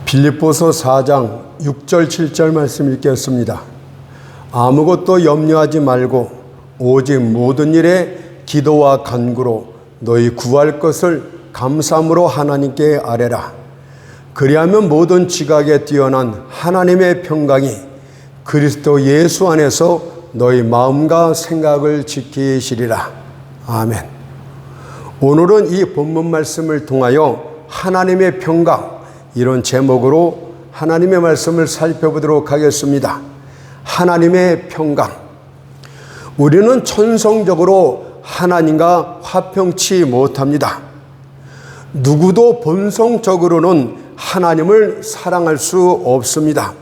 빌립보서 4장 6절 7절 말씀 읽겠습니다. 아무것도 염려하지 말고 오직 모든 일에 기도와 간구로 너희 구할 것을 감사함으로 하나님께 아뢰라. 그리하면 모든 지각에 뛰어난 하나님의 평강이 그리스도 예수 안에서 너희 마음과 생각을 지키시리라. 아멘. 오늘은 이 본문 말씀을 통하여 하나님의 평강, 이런 제목으로 하나님의 말씀을 살펴보도록 하겠습니다. 하나님의 평강. 우리는 천성적으로 하나님과 화평치 못합니다. 누구도 본성적으로는 하나님을 사랑할 수 없습니다.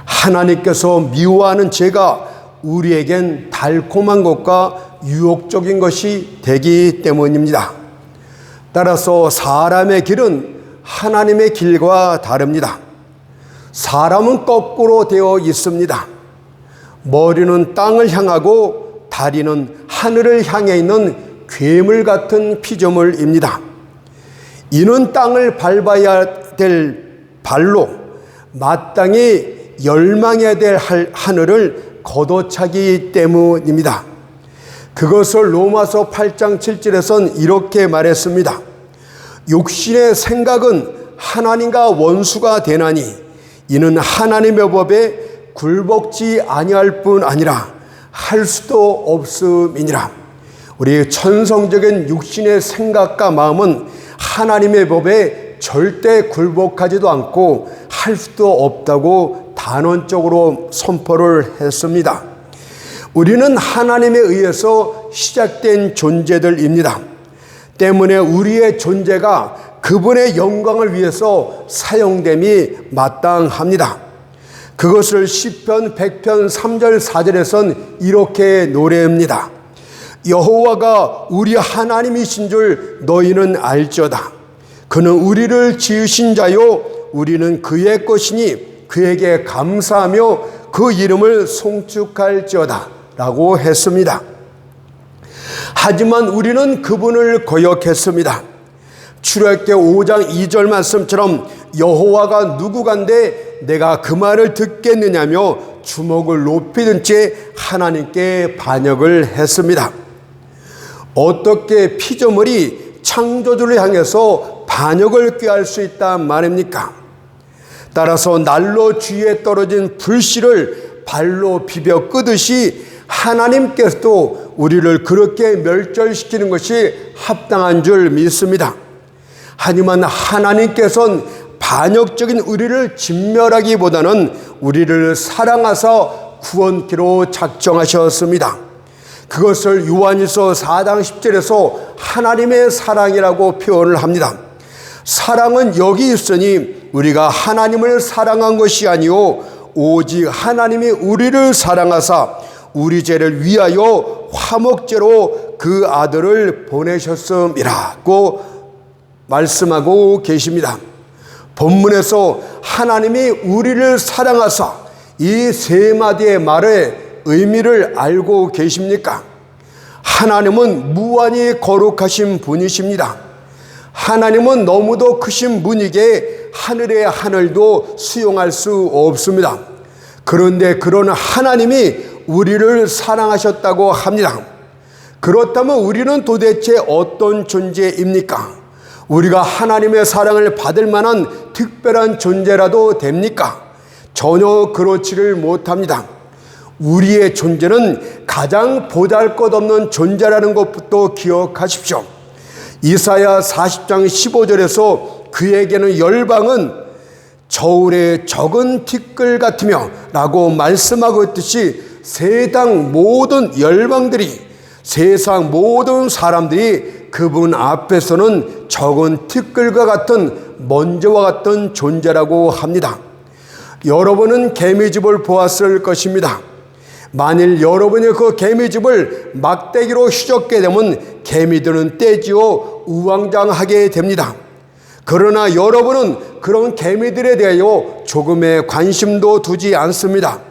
하나님께서 미워하는 죄가 우리에겐 달콤한 것과 유혹적인 것이 되기 때문입니다. 따라서 사람의 길은 하나님의 길과 다릅니다. 사람은 거꾸로 되어 있습니다. 머리는 땅을 향하고 다리는 하늘을 향해 있는 괴물 같은 피조물입니다. 이는 땅을 밟아야 될 발로 마땅히 열망해야 될 하늘을 걷어차기 때문입니다. 그것을 로마서 8장 7절에선 이렇게 말했습니다. 육신의 생각은 하나님과 원수가 되나니 이는 하나님의 법에 굴복지 아니할 뿐 아니라 할 수도 없음이니라. 우리 천성적인 육신의 생각과 마음은 하나님의 법에 절대 굴복하지도 않고 할 수도 없다고 단언적으로 선포를 했습니다. 우리는 하나님에 의해서 시작된 존재들입니다. 때문에 우리의 존재가 그분의 영광을 위해서 사용됨이 마땅합니다. 그것을 시편 100편 3절 4절에선 이렇게 노래합니다. 여호와가 우리 하나님이신 줄 너희는 알지어다. 그는 우리를 지으신 자요 우리는 그의 것이니 그에게 감사하며 그 이름을 송축할지어다 라고 했습니다. 하지만 우리는 그분을 거역했습니다. 출애굽기 5장 2절 말씀처럼 여호와가 누구간데 내가 그 말을 듣겠느냐며 주먹을 높이 든 채 하나님께 반역을 했습니다. 어떻게 피조물이 창조주를 향해서 반역을 꾀할 수 있단 말입니까? 따라서 난로 주위에 떨어진 불씨를 발로 비벼 끄듯이 하나님께서도 우리를 그렇게 멸절시키는 것이 합당한 줄 믿습니다. 하지만 하나님께서는 반역적인 우리를 진멸하기보다는 우리를 사랑하사 구원키로 작정하셨습니다. 그것을 요한일서 4장 10절에서 하나님의 사랑이라고 표현을 합니다. 사랑은 여기 있으니 우리가 하나님을 사랑한 것이 아니요 오직 하나님이 우리를 사랑하사 우리 죄를 위하여 화목제로 그 아들을 보내셨음이라고 말씀하고 계십니다. 본문에서 하나님이 우리를 사랑하사 이 세 마디의 말의 의미를 알고 계십니까? 하나님은 무한히 거룩하신 분이십니다. 하나님은 너무도 크신 분이기에 하늘의 하늘도 수용할 수 없습니다. 그런데 그런 하나님이 우리를 사랑하셨다고 합니다. 그렇다면 우리는 도대체 어떤 존재입니까? 우리가 하나님의 사랑을 받을 만한 특별한 존재라도 됩니까? 전혀 그렇지를 못합니다. 우리의 존재는 가장 보잘것없는 존재라는 것부터 기억하십시오. 이사야 40장 15절에서 그에게는 열방은 저울의 적은 티끌 같으며 라고 말씀하고 있듯이 세상 모든 열방들이, 세상 모든 사람들이 그분 앞에서는 적은 티끌과 같은 먼지와 같은 존재라고 합니다. 여러분은 개미집을 보았을 것입니다. 만일 여러분이 그 개미집을 막대기로 휘젓게 되면 개미들은 떼지어 우왕좌왕하게 됩니다. 그러나 여러분은 그런 개미들에 대하여 조금의 관심도 두지 않습니다.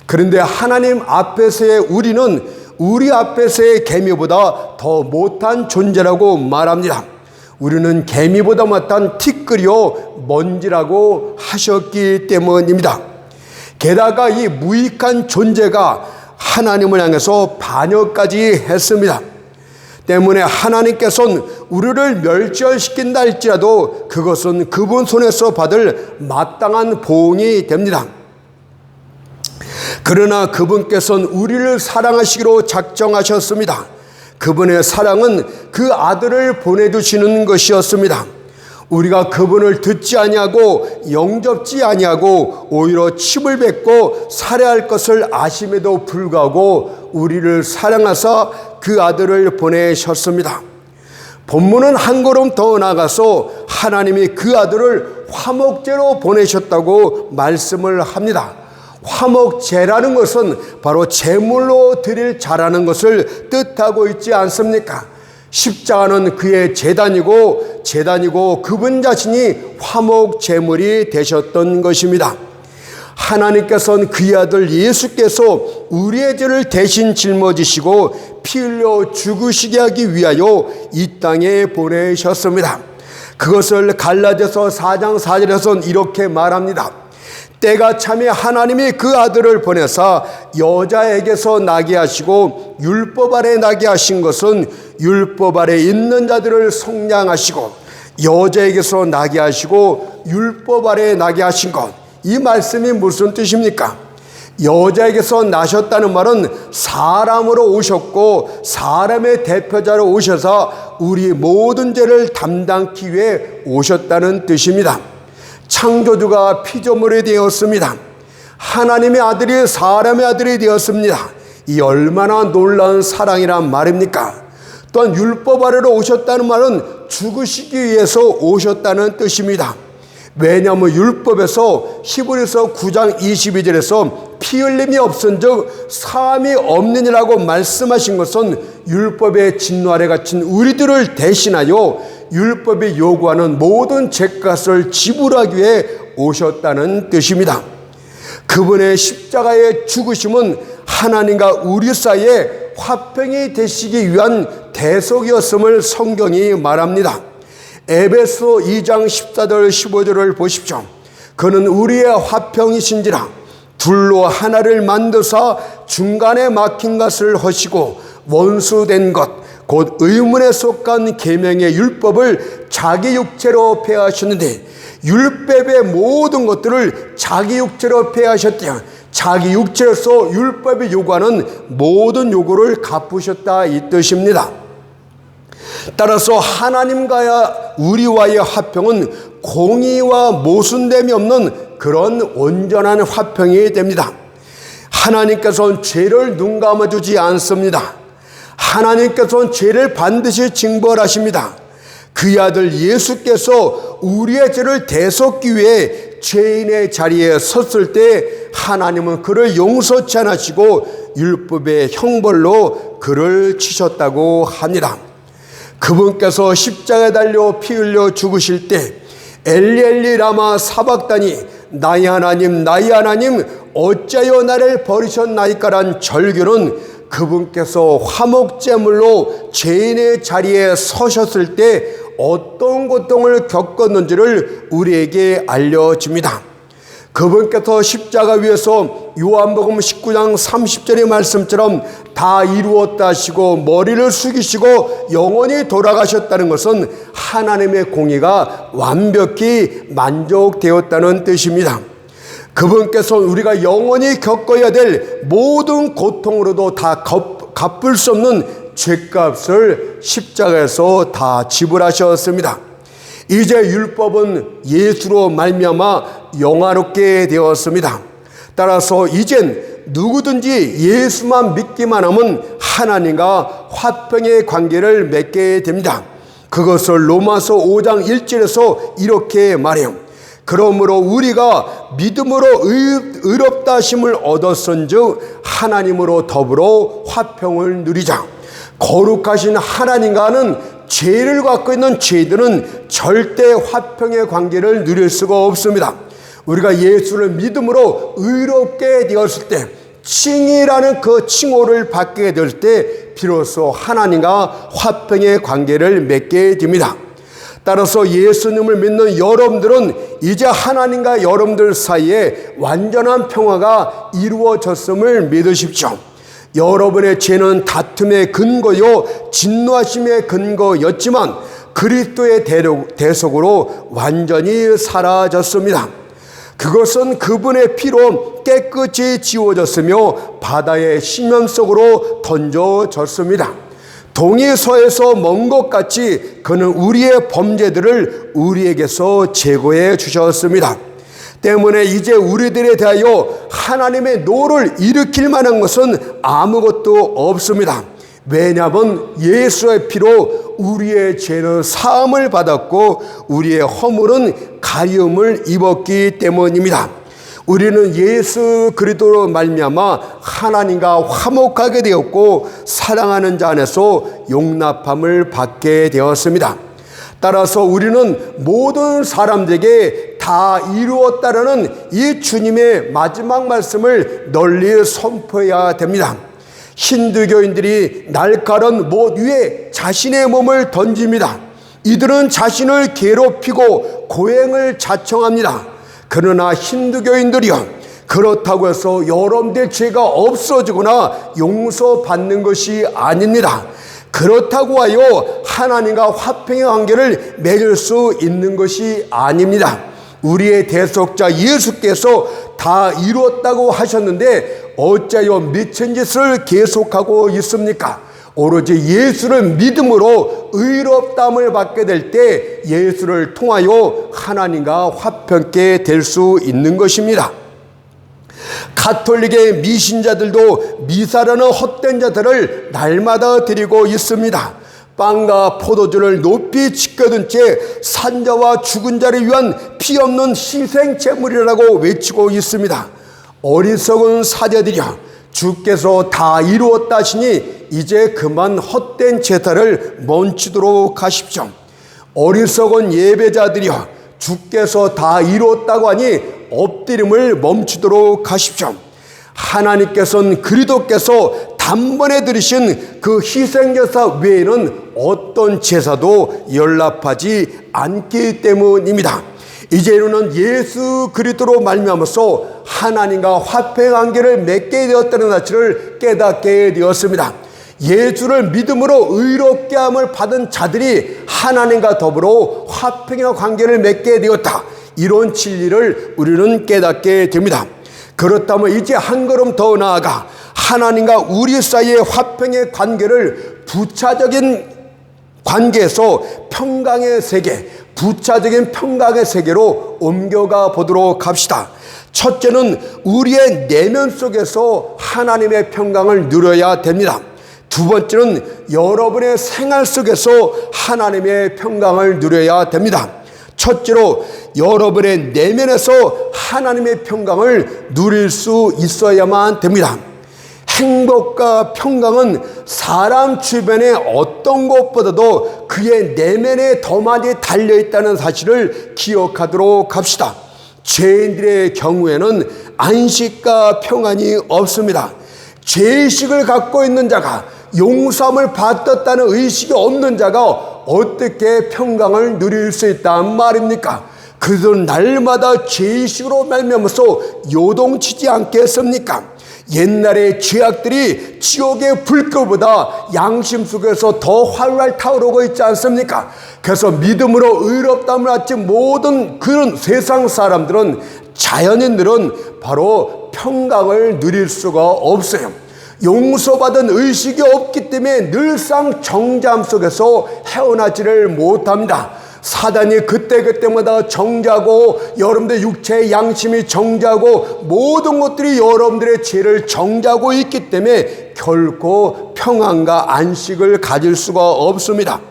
그런데 하나님 앞에서의 우리는 우리 앞에서의 개미보다 더 못한 존재라고 말합니다. 우리는 개미보다 못한 티끌이요 먼지라고 하셨기 때문입니다. 게다가 이 무익한 존재가 하나님을 향해서 반역까지 했습니다. 때문에 하나님께서는 우리를 멸절시킨다 할지라도 그것은 그분 손에서 받을 마땅한 보응이 됩니다. 그러나 그분께서는 우리를 사랑하시기로 작정하셨습니다. 그분의 사랑은 그 아들을 보내주시는 것이었습니다. 우리가 그분을 듣지 아니하고 영접지 아니하고 오히려 침을 뱉고 살해할 것을 아심에도 불구하고 우리를 사랑하사 그 아들을 보내셨습니다. 본문은 한 걸음 더 나아가서 하나님이 그 아들을 화목제로 보내셨다고 말씀을 합니다. 화목제라는 것은 바로 제물로 드릴 자라는 것을 뜻하고 있지 않습니까? 십자가는 그의 제단이고 그분 자신이 화목 제물이 되셨던 것입니다. 하나님께서는 그의 아들 예수께서 우리의 죄를 대신 짊어지시고 피 흘려 죽으시게 하기 위하여 이 땅에 보내셨습니다. 그것을 갈라디아서 4장 4절에서는 이렇게 말합니다. 때가 차면 하나님이 그 아들을 보내사 여자에게서 나게 하시고 율법 아래 나게 하신 것은 율법 아래 있는 자들을 속량하시고 여자에게서 나게 하시고 율법 아래 나게 하신 것. 이 말씀이 무슨 뜻입니까? 여자에게서 나셨다는 말은 사람으로 오셨고 사람의 대표자로 오셔서 우리 모든 죄를 담당하기 위해 오셨다는 뜻입니다. 창조주가 피조물이 되었습니다. 하나님의 아들이 사람의 아들이 되었습니다. 이 얼마나 놀라운 사랑이란 말입니까? 또한 율법 아래로 오셨다는 말은 죽으시기 위해서 오셨다는 뜻입니다. 왜냐하면 율법에서 히브리서 9장 22절에서 피 흘림이 없은즉 사함이 없느니라고 말씀하신 것은 율법의 진노 아래 갇힌 우리들을 대신하여 율법이 요구하는 모든 죄값을 지불하기 위해 오셨다는 뜻입니다. 그분의 십자가의 죽으심은 하나님과 우리 사이에 화평이 되시기 위한 대속이었음을 성경이 말합니다. 에베소 2장 14절 15절을 보십시오. 그는 우리의 화평이신지라 둘로 하나를 만드사 중간에 막힌 것을 허시고 원수된 것 곧 의문에 속한 계명의 율법을 자기 육체로 폐하셨는데 율법의 모든 것들을 자기 육체로 폐하셨대요. 자기 육체로서 율법이 요구하는 모든 요구를 갚으셨다 이 뜻입니다. 따라서 하나님과 우리와의 화평은 공의와 모순됨이 없는 그런 온전한 화평이 됩니다. 하나님께서는 죄를 눈 감아주지 않습니다. 하나님께서는 죄를 반드시 징벌하십니다. 그의 아들 예수께서 우리의 죄를 대속기 위해 죄인의 자리에 섰을 때 하나님은 그를 용서치 않으시고 율법의 형벌로 그를 치셨다고 합니다. 그분께서 십자가에 달려 피 흘려 죽으실 때 엘리 엘리 라마 사박다니 나의 하나님 어찌하여 나를 버리셨나이까란 절규는 그분께서 화목제물로 죄인의 자리에 서셨을 때 어떤 고통을 겪었는지를 우리에게 알려줍니다. 그분께서 십자가 위에서 요한복음 19장 30절의 말씀처럼 다 이루었다 하시고 머리를 숙이시고 영원히 돌아가셨다는 것은 하나님의 공의가 완벽히 만족되었다는 뜻입니다. 그분께서 우리가 영원히 겪어야 될 모든 고통으로도 다 갚을 수 없는 죄값을 십자가에서 다 지불하셨습니다. 이제 율법은 예수로 말미암아 영화롭게 되었습니다. 따라서 이젠 누구든지 예수만 믿기만 하면 하나님과 화평의 관계를 맺게 됩니다. 그것을 로마서 5장 1절에서 이렇게 말해요. 그러므로 우리가 믿음으로 의롭다 하심을 얻었은즉 하나님으로 더불어 화평을 누리자. 거룩하신 하나님과는 죄를 갖고 있는 죄들은 절대 화평의 관계를 누릴 수가 없습니다. 우리가 예수를 믿음으로 의롭게 되었을 때 칭의라는 그 칭호를 받게 될 때 비로소 하나님과 화평의 관계를 맺게 됩니다. 따라서 예수님을 믿는 여러분들은 이제 하나님과 여러분들 사이에 완전한 평화가 이루어졌음을 믿으십시오. 여러분의 죄는 다툼의 근거요 진노하심의 근거였지만 그리스도의 대속으로 완전히 사라졌습니다. 그것은 그분의 피로 깨끗이 지워졌으며 바다의 심연 속으로 던져졌습니다. 동이 서에서 먼 것 같이 그는 우리의 범죄들을 우리에게서 제거해 주셨습니다. 때문에 이제 우리들에 대하여 하나님의 노를 일으킬 만한 것은 아무것도 없습니다. 왜냐하면 예수의 피로 우리의 죄는 사함을 받았고 우리의 허물은 가리움을 입었기 때문입니다. 우리는 예수 그리스도로 말미암아 하나님과 화목하게 되었고 사랑하는 자 안에서 용납함을 받게 되었습니다. 따라서 우리는 모든 사람들에게 다 이루었다라는 이 주님의 마지막 말씀을 널리 선포해야 됩니다. 힌두교인들이 날카로운 못 위에 자신의 몸을 던집니다. 이들은 자신을 괴롭히고 고행을 자청합니다. 그러나 힌두교인들이요, 그렇다고 해서 여러분들 죄가 없어지거나 용서받는 것이 아닙니다. 그렇다고 하여 하나님과 화평의 관계를 맺을 수 있는 것이 아닙니다. 우리의 대속자 예수께서 다 이루었다고 하셨는데 어찌하여 미친 짓을 계속하고 있습니까? 오로지 예수를 믿음으로 의롭다함을 받게 될 때 예수를 통하여 하나님과 화평케 될 수 있는 것입니다. 가톨릭의 미신자들도 미사라는 헛된 자들을 날마다 드리고 있습니다. 빵과 포도주를 높이 지켜둔 채 산자와 죽은 자를 위한 피 없는 희생 제물이라고 외치고 있습니다. 어리석은 사제들이여, 주께서 다 이루었다 하시니 이제 그만 헛된 제사를 멈추도록 하십시오. 어리석은 예배자들이여, 주께서 다 이루었다고 하니 엎드림을 멈추도록 하십시오. 하나님께서는 그리스도께서 단번에 드리신 그 희생제사 외에는 어떤 제사도 연락하지 않기 때문입니다. 이제는 예수 그리스도로 말미암아서 하나님과 화평 관계를 맺게 되었다는 사실을 깨닫게 되었습니다. 예수를 믿음으로 의롭게 함을 받은 자들이 하나님과 더불어 화평의 관계를 맺게 되었다. 이런 진리를 우리는 깨닫게 됩니다. 그렇다면 이제 한 걸음 더 나아가 하나님과 우리 사이의 화평의 관계를 부차적인 관계에서 평강의 세계, 부차적인 평강의 세계로 옮겨가 보도록 합시다. 첫째는 우리의 내면 속에서 하나님의 평강을 누려야 됩니다. 두 번째는 여러분의 생활 속에서 하나님의 평강을 누려야 됩니다. 첫째로 여러분의 내면에서 하나님의 평강을 누릴 수 있어야만 됩니다. 행복과 평강은 사람 주변의 어떤 것보다도 그의 내면에 더 많이 달려있다는 사실을 기억하도록 합시다. 죄인들의 경우에는 안식과 평안이 없습니다. 죄의식을 갖고 있는 자가, 용서함을 받았다는 의식이 없는 자가 어떻게 평강을 누릴 수 있단 말입니까? 그들은 날마다 죄의식으로 말미암아서 요동치지 않겠습니까? 옛날의 죄악들이 지옥의 불꽃보다 양심 속에서 더 활활 타오르고 있지 않습니까? 그래서 믿음으로 의롭다함을 받지 모든 그런 세상 사람들은, 자연인들은 바로 평강을 누릴 수가 없어요. 용서받은 의식이 없기 때문에 늘상 정잠 속에서 헤어나지를 못합니다. 사단이 그때그때마다 정죄하고 여러분들의 육체의 양심이 정죄하고 모든 것들이 여러분들의 죄를 정죄하고 있기 때문에 결코 평안과 안식을 가질 수가 없습니다.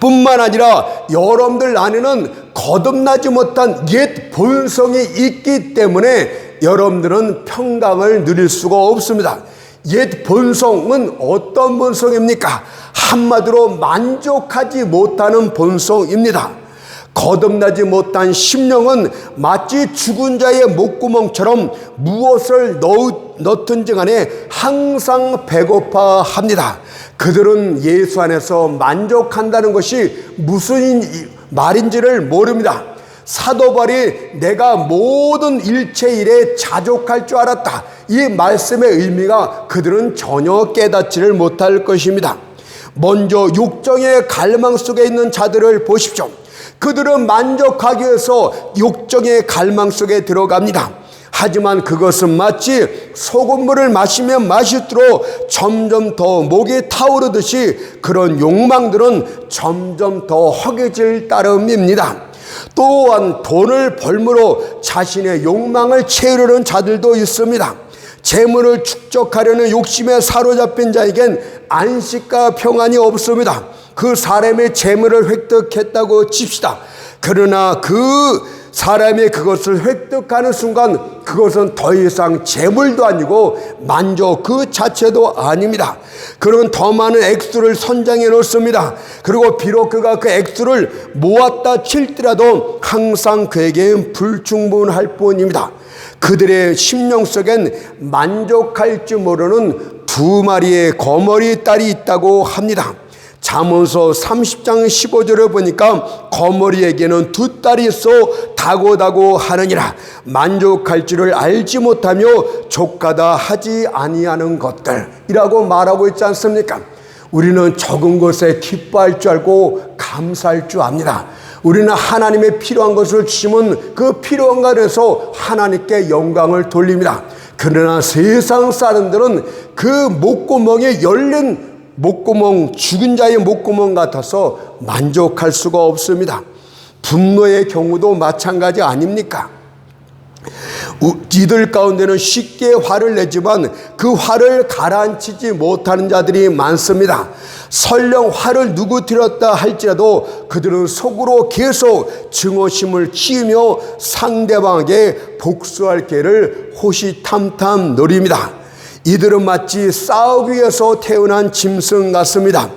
뿐만 아니라 여러분들 안에는 거듭나지 못한 옛 본성이 있기 때문에 여러분들은 평강을 누릴 수가 없습니다. 옛 본성은 어떤 본성입니까? 한마디로 만족하지 못하는 본성입니다. 거듭나지 못한 심령은 마치 죽은 자의 목구멍처럼 무엇을 넣든지 간에 항상 배고파합니다. 그들은 예수 안에서 만족한다는 것이 무슨 말인지를 모릅니다. 사도 바울이 내가 모든 일체 일에 자족할 줄 알았다, 이 말씀의 의미가 그들은 전혀 깨닫지를 못할 것입니다. 먼저 욕정의 갈망 속에 있는 자들을 보십시오. 그들은 만족하기 위해서 욕정의 갈망 속에 들어갑니다. 하지만 그것은 마치 소금물을 마시면 마실수록 점점 더 목이 타오르듯이 그런 욕망들은 점점 더 허기질 따름입니다. 또한 돈을 벌므로 자신의 욕망을 채우려는 자들도 있습니다. 재물을 축적하려는 욕심에 사로잡힌 자에겐 안식과 평안이 없습니다. 그 사람의 재물을 획득했다고 칩시다. 그러나 그 사람이 그것을 획득하는 순간 그것은 더 이상 재물도 아니고 만족 그 자체도 아닙니다. 그는 더 많은 액수를 선장해 놓습니다. 그리고 비록 그가 그 액수를 모았다 칠더라도 항상 그에게 불충분할 뿐입니다. 그들의 심령 속엔 만족할 줄 모르는 두 마리의 거머리 딸이 있다고 합니다. 잠언서 30장 15절을 보니까 거머리에게는 두 딸이 있어 다고다고 하느니라. 만족할 줄을 알지 못하며 족하다 하지 아니하는 것들이라고 말하고 있지 않습니까? 우리는 적은 것에 기뻐할 줄 알고 감사할 줄 압니다. 우리는 하나님의 필요한 것을 주시면 그 필요한 것에서 하나님께 영광을 돌립니다. 그러나 세상 사람들은 그 목구멍에 열린 목구멍, 죽은 자의 목구멍 같아서 만족할 수가 없습니다. 분노의 경우도 마찬가지 아닙니까? 이들 가운데는 쉽게 화를 내지만 그 화를 가라앉히지 못하는 자들이 많습니다. 설령 화를 누구뜨렸다 할지라도 그들은 속으로 계속 증오심을 키우며 상대방에게 복수할 기회를 호시탐탐 노립니다. 이들은 마치 싸우기 위해서 태어난 짐승 같습니다.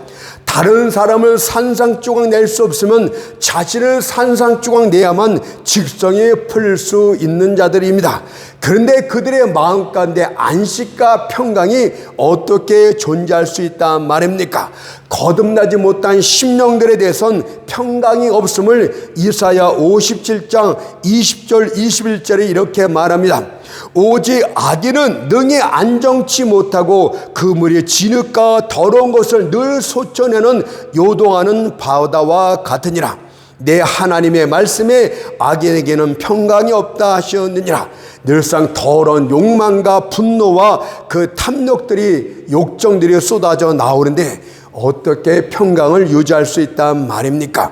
다른 사람을 산상조각 낼 수 없으면 자신을 산상조각 내야만 직성이 풀릴 수 있는 자들입니다. 그런데 그들의 마음 가운데 안식과 평강이 어떻게 존재할 수 있단 말입니까? 거듭나지 못한 심령들에 대해서는 평강이 없음을 이사야 57장 20절 21절에 이렇게 말합니다. 오직 악인은 능히 안정치 못하고 그물이 진흙과 더러운 것을 늘 솟쳐내는 요동하는 바다와 같으니라. 내 하나님의 말씀에 악인에게는 평강이 없다 하셨느니라. 늘상 더러운 욕망과 분노와 그 탐욕들이 욕정들이 쏟아져 나오는데 어떻게 평강을 유지할 수 있단 말입니까?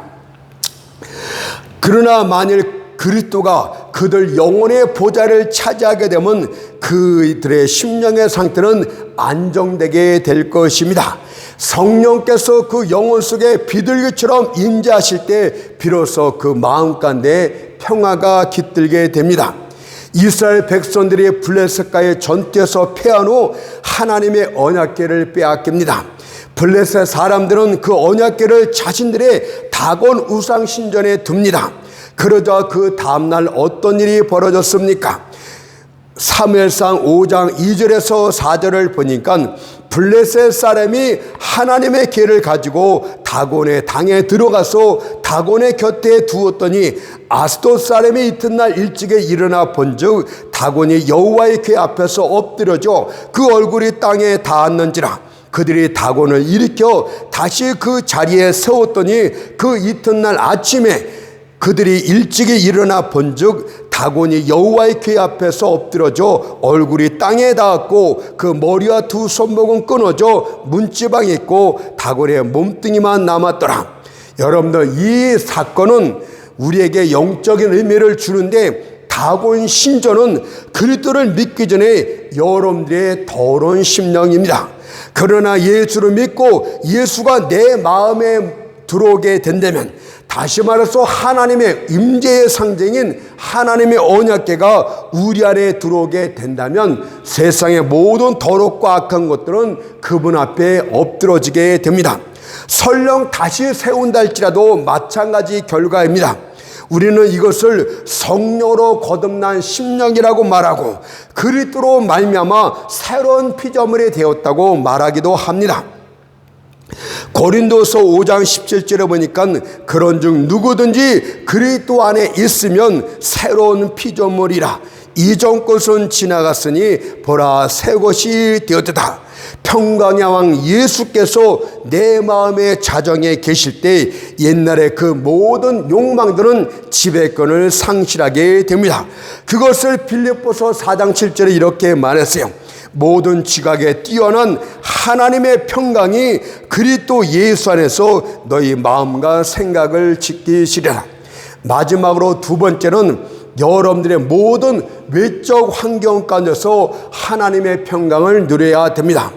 그러나 만일 그리스도가 그들 영혼의 보좌를 차지하게 되면 그들의 심령의 상태는 안정되게 될 것입니다. 성령께서 그 영혼 속에 비둘기처럼 임재하실 때 비로소 그 마음 가운데 평화가 깃들게 됩니다. 이스라엘 백성들이 블레셋과의 전투에서 패한 후 하나님의 언약궤를 빼앗깁니다. 블레셋 사람들은 그 언약궤를 자신들의 다곤 우상 신전에 둡니다. 그러자 그 다음날 어떤 일이 벌어졌습니까? 사무엘상 5장 2절에서 4절을 보니까 블레셋 사람이 하나님의 궤를 가지고 다곤의 당에 들어가서 다곤의 곁에 두었더니 아스돗 사람이 이튿날 일찍이 일어나 본즉 다곤이 여호와의 궤 앞에서 엎드려져 그 얼굴이 땅에 닿았는지라. 그들이 다곤을 일으켜 다시 그 자리에 세웠더니 그 이튿날 아침에 그들이 일찍이 일어나 본즉 다곤이 여호와의 궤 앞에서 엎드러져 얼굴이 땅에 닿았고 그 머리와 두 손목은 끊어져 문지방에 있고 다곤의 몸뚱이만 남았더라. 여러분들, 이 사건은 우리에게 영적인 의미를 주는데 다곤 신전은 그리스도를 믿기 전에 여러분들의 더러운 심령입니다. 그러나 예수를 믿고 예수가 내 마음에 들어오게 된다면, 다시 말해서 하나님의 임재의 상징인 하나님의 언약궤가 우리 안에 들어오게 된다면 세상의 모든 더럽고 악한 것들은 그분 앞에 엎드러지게 됩니다. 설령 다시 세운다 할지라도 마찬가지 결과입니다. 우리는 이것을 성령으로 거듭난 심령이라고 말하고 그리스도로 말미암아 새로운 피조물이 되었다고 말하기도 합니다. 고린도서 5장 17절에 보니까 그런즉 누구든지 그리스도 안에 있으면 새로운 피조물이라 이전 것은 지나갔으니 보라 새 것이 되었다. 평강의 왕 예수께서 내 마음의 자정에 계실 때 옛날에 그 모든 욕망들은 지배권을 상실하게 됩니다. 그것을 빌립보서 4장 7절에 이렇게 말했어요. 모든 지각에 뛰어난 하나님의 평강이 그리스도 예수 안에서 너희 마음과 생각을 지키시리라. 마지막으로 두 번째는 여러분들의 모든 외적 환경 가운데서 하나님의 평강을 누려야 됩니다.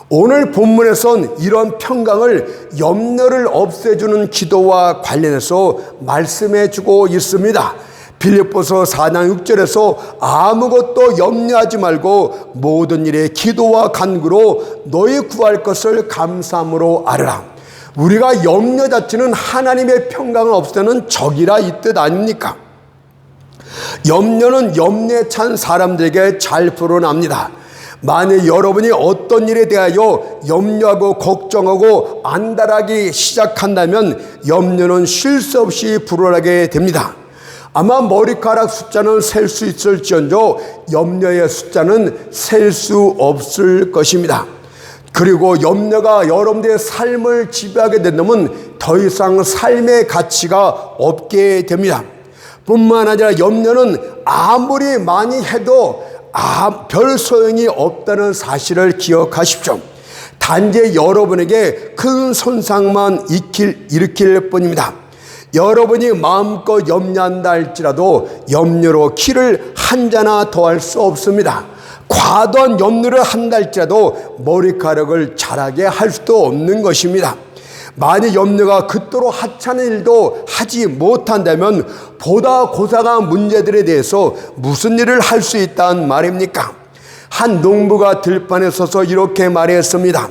오늘 본문에선 이런 평강을 염려를 없애주는 기도와 관련해서 말씀해 주고 있습니다. 빌립보서 4장 6절에서 아무것도 염려하지 말고 모든 일에 기도와 간구로 너희 구할 것을 감사함으로 아뢰라. 우리가 염려 자체는 하나님의 평강을 없애는 적이라 이 뜻 아닙니까? 염려는 염려에 찬 사람들에게 잘 불어납니다. 만약 여러분이 어떤 일에 대하여 염려하고 걱정하고 안달하기 시작한다면 염려는 쉴 새 없이 불어나게 됩니다. 아마 머리카락 숫자는 셀 수 있을지언정 염려의 숫자는 셀 수 없을 것입니다. 그리고 염려가 여러분들의 삶을 지배하게 된다면 더 이상 삶의 가치가 없게 됩니다. 뿐만 아니라 염려는 아무리 많이 해도 별 소용이 없다는 사실을 기억하십시오. 단지 여러분에게 큰 손상만 일으킬 뿐입니다. 여러분이 마음껏 염려한다 할지라도 염려로 키를 한 자나 더할 수 없습니다. 과도한 염려를 한다 할지라도 머리카락을 자라게 할 수도 없는 것입니다. 만약 염려가 그토록 하찮은 일도 하지 못한다면 보다 고상한 문제들에 대해서 무슨 일을 할 수 있다는 말입니까? 한 농부가 들판에 서서 이렇게 말했습니다.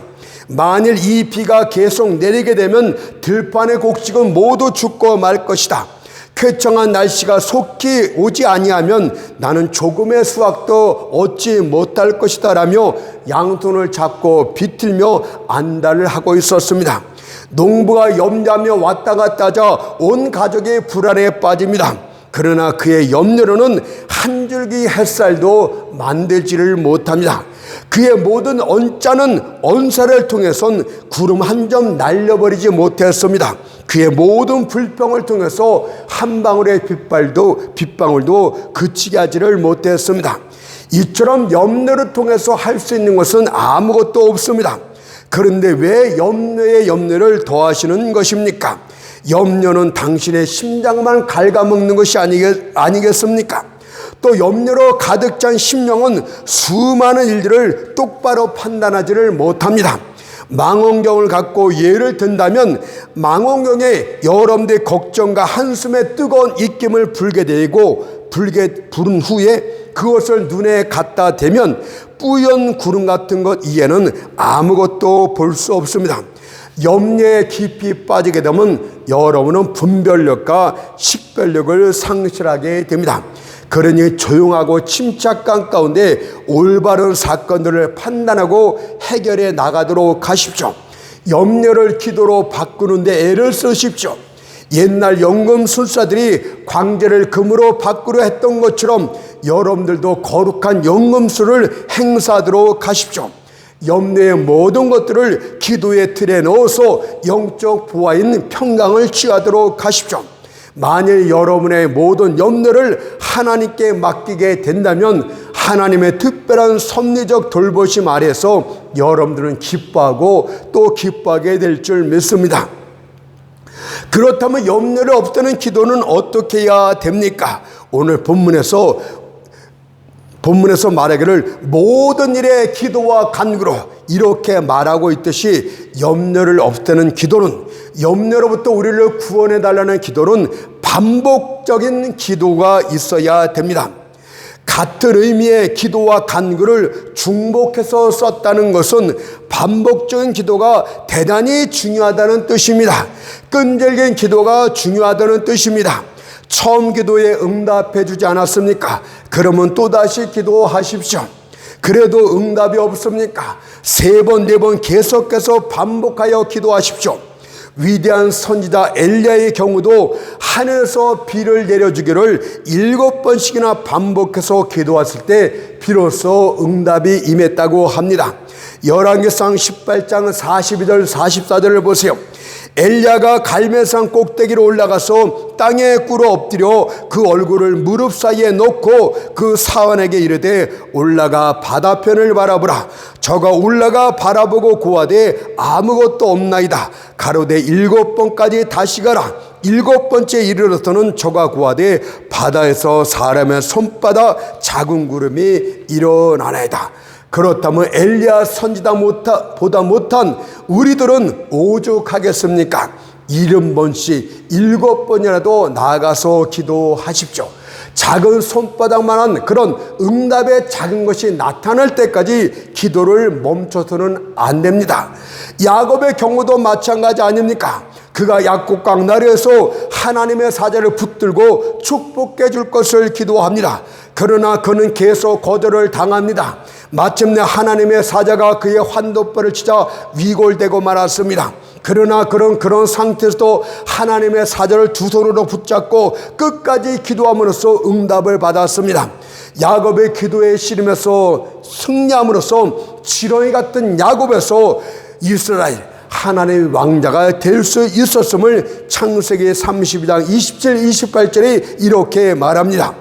만일 이 비가 계속 내리게 되면 들판의 곡식은 모두 죽고 말 것이다. 쾌청한 날씨가 속히 오지 아니하면 나는 조금의 수확도 얻지 못할 것이다 라며 양손을 잡고 비틀며 안달을 하고 있었습니다. 농부가 염려하며 왔다 갔다 하자 온 가족이 불안에 빠집니다. 그러나 그의 염려로는 한 줄기 햇살도 만들지를 못합니다. 그의 모든 언짢은 언사를 통해선 구름 한 점 날려버리지 못했습니다. 그의 모든 불평을 통해서 한 방울의 빗방울도 그치게 하지를 못했습니다. 이처럼 염려를 통해서 할 수 있는 것은 아무것도 없습니다. 그런데 왜 염려에 염려를 더하시는 것입니까? 염려는 당신의 심장만 갉아먹는 것이 아니겠습니까? 또 염려로 가득 찬 심령은 수많은 일들을 똑바로 판단하지를 못합니다. 망원경을 갖고 예를 든다면 망원경에 여러분들의 걱정과 한숨의 뜨거운 입김을 불게 부른 후에 그것을 눈에 갖다 대면 뿌연 구름 같은 것 이에는 아무것도 볼 수 없습니다. 염려에 깊이 빠지게 되면 여러분은 분별력과 식별력을 상실하게 됩니다. 그러니 조용하고 침착감 가운데 올바른 사건들을 판단하고 해결해 나가도록 하십시오. 염려를 기도로 바꾸는데 애를 쓰십시오. 옛날 연금술사들이 광재를 금으로 바꾸려 했던 것처럼 여러분들도 거룩한 연금술을 행사하도록 하십시오. 염려의 모든 것들을 기도의 틀에 넣어서 영적 부하인 평강을 취하도록 하십시오. 만일 여러분의 모든 염려를 하나님께 맡기게 된다면 하나님의 특별한 섭리적 돌보심 아래서 여러분들은 기뻐하고 또 기뻐하게 될 줄 믿습니다. 그렇다면 염려를 없애는 기도는 어떻게 해야 됩니까? 오늘 본문에서 말하기를 모든 일에 기도와 간구로 이렇게 말하고 있듯이 염려를 없애는 기도는, 염려로부터 우리를 구원해 달라는 기도는 반복적인 기도가 있어야 됩니다. 같은 의미의 기도와 간구를 중복해서 썼다는 것은 반복적인 기도가 대단히 중요하다는 뜻입니다. 끈질긴 기도가 중요하다는 뜻입니다. 처음 기도에 응답해 주지 않았습니까? 그러면 또다시 기도하십시오. 그래도 응답이 없습니까? 3번, 4번 계속해서 반복하여 기도하십시오. 위대한 선지자 엘리야의 경우도 하늘에서 비를 내려주기를 7번씩이나 반복해서 기도했을 때 비로소 응답이 임했다고 합니다. 열왕기상 18장 42절 44절을 보세요. 엘리야가 갈멜산 꼭대기로 올라가서 땅에 꿇어 엎드려 그 얼굴을 무릎 사이에 놓고 그 사환에게 이르되 올라가 바다편을 바라보라. 저가 올라가 바라보고 고하되 아무것도 없나이다. 가로되 7번까지 다시 가라. 7번째 이르러서는 저가 고하되 바다에서 사람의 손바닥 작은 구름이 일어나나이다. 그렇다면 엘리야 선지자보다 못한 우리들은 오죽하겠습니까? 70번씩 7번이라도 나아가서 기도하십시오. 작은 손바닥만한 그런 응답의 작은 것이 나타날 때까지 기도를 멈춰서는 안 됩니다. 야곱의 경우도 마찬가지 아닙니까? 그가 약곡강 나루에서 하나님의 사자를 붙들고 축복해 줄 것을 기도합니다. 그러나 그는 계속 거절을 당합니다. 마침내 하나님의 사자가 그의 환도뼈를 치자 위골되고 말았습니다. 그러나 그런 상태에서도 하나님의 사자를 두 손으로 붙잡고 끝까지 기도함으로써 응답을 받았습니다. 야곱의 기도에 씨름해서 승리함으로써 지렁이 같은 야곱에서 이스라엘 하나님의 왕자가 될 수 있었음을 창세기 32장 27, 28절에 이렇게 말합니다.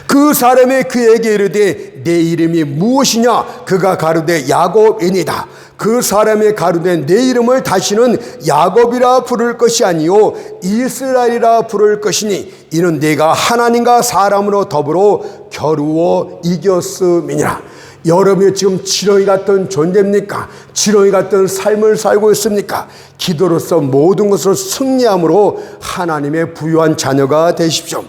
그 사람이 그에게 이르되 내 이름이 무엇이냐? 그가 가로되 야곱이니이다. 그 사람이 가로되 내 이름을 다시는 야곱이라 부를 것이 아니요 이스라엘이라 부를 것이니 이는 내가 하나님과 사람으로 더불어 겨루어 이겼음이니라. 여러분이 지금 지렁이 같은 존재입니까? 지렁이 같은 삶을 살고 있습니까? 기도로서 모든 것을 승리함으로 하나님의 부유한 자녀가 되십시오.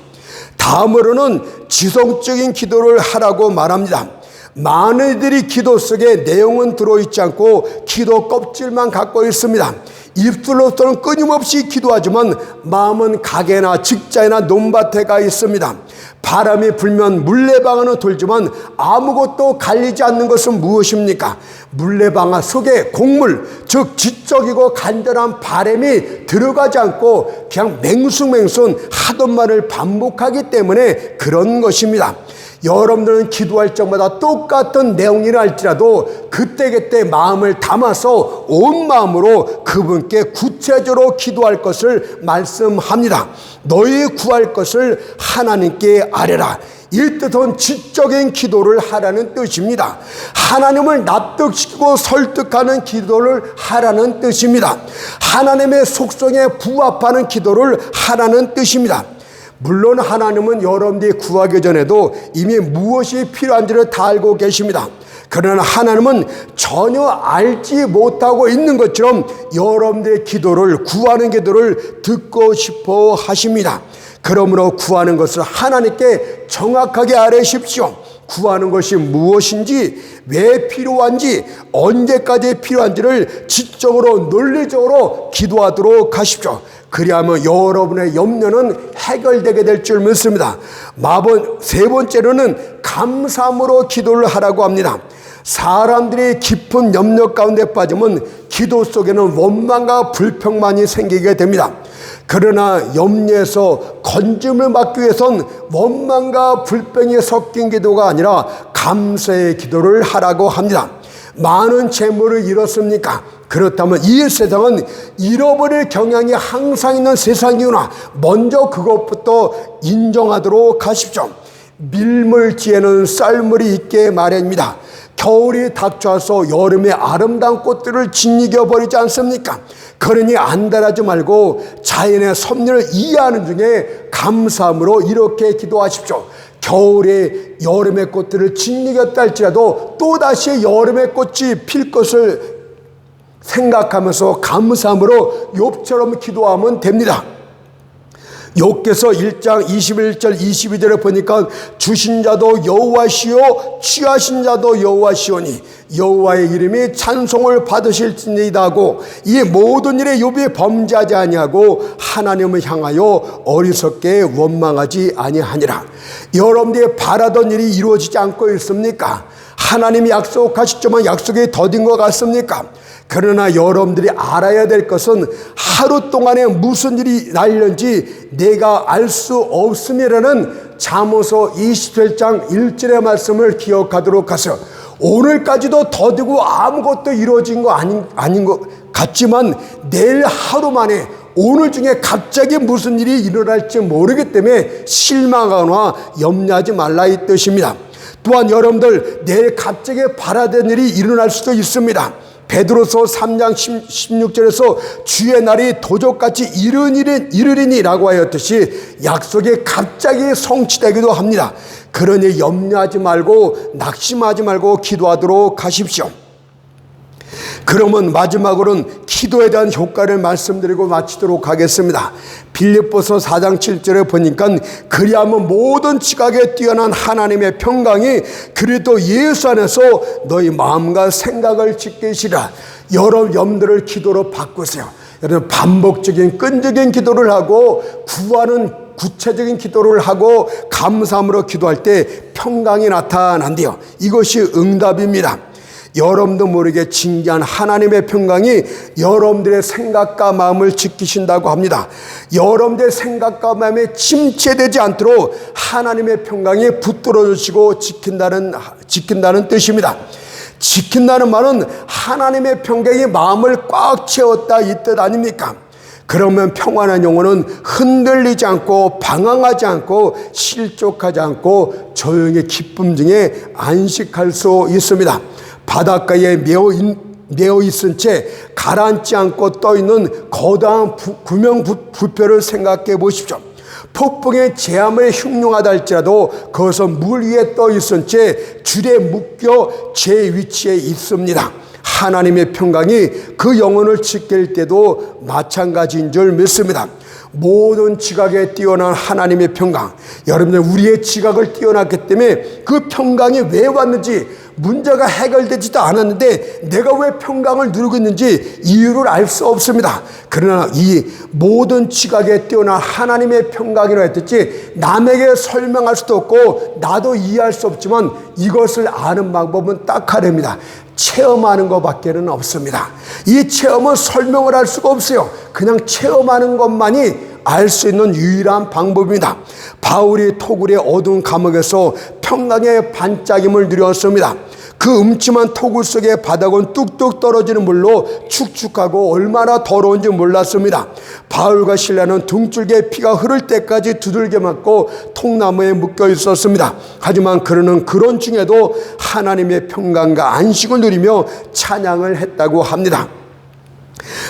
다음으로는 지성적인 기도를 하라고 말합니다. 많은 이들이 기도 속에 내용은 들어있지 않고 기도 껍질만 갖고 있습니다. 입술로서는 끊임없이 기도하지만 마음은 가게나 직장이나 논밭에 가 있습니다. 바람이 불면 물레방아는 돌지만 아무것도 갈리지 않는 것은 무엇입니까? 물레방아 속에 곡물, 즉 지적이고 간절한 바람이 들어가지 않고 그냥 맹숭맹숭 하던 말을 반복하기 때문에 그런 것입니다. 여러분들은 기도할 적마다 똑같은 내용이라 할지라도 그때그때 마음을 담아서 온 마음으로 그분께 구체적으로 기도할 것을 말씀합니다. 너희 구할 것을 하나님께 아뢰라. 이 뜻은 지적인 기도를 하라는 뜻입니다. 하나님을 납득시키고 설득하는 기도를 하라는 뜻입니다. 하나님의 속성에 부합하는 기도를 하라는 뜻입니다. 물론 하나님은 여러분들이 구하기 전에도 이미 무엇이 필요한지를 다 알고 계십니다. 그러나 하나님은 전혀 알지 못하고 있는 것처럼 여러분들의 기도를, 구하는 기도를 듣고 싶어 하십니다. 그러므로 구하는 것을 하나님께 정확하게 아뢰십시오. 구하는 것이 무엇인지, 왜 필요한지, 언제까지 필요한지를 지적으로 논리적으로 기도하도록 하십시오. 그리하면 여러분의 염려는 해결되게 될 줄 믿습니다. 세 번째로는 감사함으로 기도를 하라고 합니다. 사람들이 깊은 염려 가운데 빠지면 기도 속에는 원망과 불평만이 생기게 됩니다. 그러나 염려에서 건짐을 받기 위해선 원망과 불평이 섞인 기도가 아니라 감사의 기도를 하라고 합니다. 많은 재물을 잃었습니까? 그렇다면 이 세상은 잃어버릴 경향이 항상 있는 세상이구나. 먼저 그것부터 인정하도록 하십시오. 밀물지에는 쌀물이 있게 마련입니다. 겨울이 닥쳐와서 여름의 아름다운 꽃들을 짓이겨 버리지 않습니까? 그러니 안달하지 말고 자연의 섭리를 이해하는 중에 감사함으로 이렇게 기도하십시오. 겨울에 여름의 꽃들을 짓이겼다 할지라도 또다시 여름의 꽃이 필 것을 생각하면서 감사함으로 욥처럼 기도하면 됩니다. 욥기서 1장 21절 22절에 보니까 주신 자도 여호와시요 취하신 자도 여호와시오니 여호와의 이름이 찬송을 받으실지니이다 하고 이 모든 일에 욥이 범죄하지 아니하고 하나님을 향하여 어리석게 원망하지 아니하니라. 여러분들이 바라던 일이 이루어지지 않고 있습니까? 하나님이 약속하셨지만 약속이 더딘 것 같습니까? 그러나 여러분들이 알아야 될 것은 하루 동안에 무슨 일이 날는지 내가 알 수 없음이라는 잠언서 27장 1절의 말씀을 기억하도록 하세요. 오늘까지도 더디고 아무것도 이루어진 거 아닌 것 같지만 내일 하루 만에 오늘 중에 갑자기 무슨 일이 일어날지 모르기 때문에 실망하거나 염려하지 말라 이 뜻입니다. 또한 여러분들 내일 갑자기 바라던 일이 일어날 수도 있습니다. 베드로서 3장 16절에서 주의 날이 도적같이 이르리니라고 하였듯이 약속이 갑자기 성취되기도 합니다. 그러니 염려하지 말고 낙심하지 말고 기도하도록 하십시오. 그러면 마지막으로는 기도에 대한 효과를 말씀드리고 마치도록 하겠습니다. 빌립보서 4장 7절에 보니까 그리하면 모든 지각에 뛰어난 하나님의 평강이 그리스도 예수 안에서 너희 마음과 생각을 지키시라. 여러 염두를 기도로 바꾸세요. 여러분 반복적인 끈적인 기도를 하고 구하는 구체적인 기도를 하고 감사함으로 기도할 때 평강이 나타난대요. 이것이 응답입니다. 여러분도 모르게 진기한 하나님의 평강이 여러분들의 생각과 마음을 지키신다고 합니다. 여러분들의 생각과 마음에 침체되지 않도록 하나님의 평강이 붙들어 주시고 지킨다는 뜻입니다. 지킨다는 말은 하나님의 평강이 마음을 꽉 채웠다 이 뜻 아닙니까? 그러면 평안한 영혼은 흔들리지 않고 방황하지 않고 실족하지 않고 조용히 기쁨 중에 안식할 수 있습니다. 바닷가에 매어 있은 채 가라앉지 않고 떠있는 거대한 구명부표를 생각해 보십시오. 폭풍의 재앙을 흉흉하다 할지라도 그것은 물 위에 떠 있은 채 줄에 묶여 제 위치에 있습니다. 하나님의 평강이 그 영혼을 지킬 때도 마찬가지인 줄 믿습니다. 모든 지각에 뛰어난 하나님의 평강, 여러분들 우리의 지각을 뛰어났기 때문에 그 평강이 왜 왔는지 문제가 해결되지도 않았는데 내가 왜 평강을 누리고 있는지 이유를 알 수 없습니다. 그러나 이 모든 지각에 뛰어난 하나님의 평강이라 했듯이 남에게 설명할 수도 없고 나도 이해할 수 없지만 이것을 아는 방법은 딱 하나입니다. 체험하는 것밖에는 없습니다. 이 체험은 설명을 할 수가 없어요. 그냥 체험하는 것만이 알 수 있는 유일한 방법입니다. 바울이 토굴의 어두운 감옥에서 평강의 반짝임을 누렸습니다. 그 음침한 토굴 속의 바닥은 뚝뚝 떨어지는 물로 축축하고 얼마나 더러운지 몰랐습니다. 바울과 실라는 등줄기에 피가 흐를 때까지 두들겨 맞고 통나무에 묶여 있었습니다. 하지만 그는 그런 중에도 하나님의 평강과 안식을 누리며 찬양을 했다고 합니다.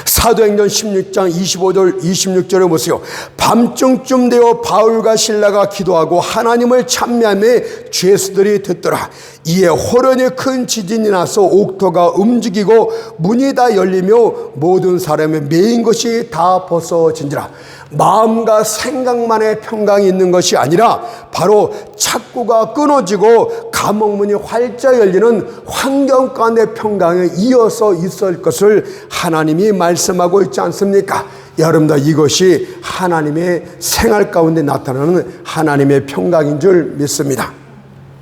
사도행전 16장 25절 26절에 보세요. 밤중쯤 되어 바울과 실라가 기도하고 하나님을 찬미하며 죄수들이 듣더라. 이에 호련히 큰 지진이 나서 옥토가 움직이고 문이 다 열리며 모든 사람의 메인 것이 다 벗어진지라. 마음과 생각만의 평강이 있는 것이 아니라 바로 착고가 끊어지고 감옥문이 활짝 열리는 환경 가운데 평강이 이어서 있을 것을 하나님이 말씀하고 있지 않습니까? 여러분들 이것이 하나님의 생활 가운데 나타나는 하나님의 평강인 줄 믿습니다.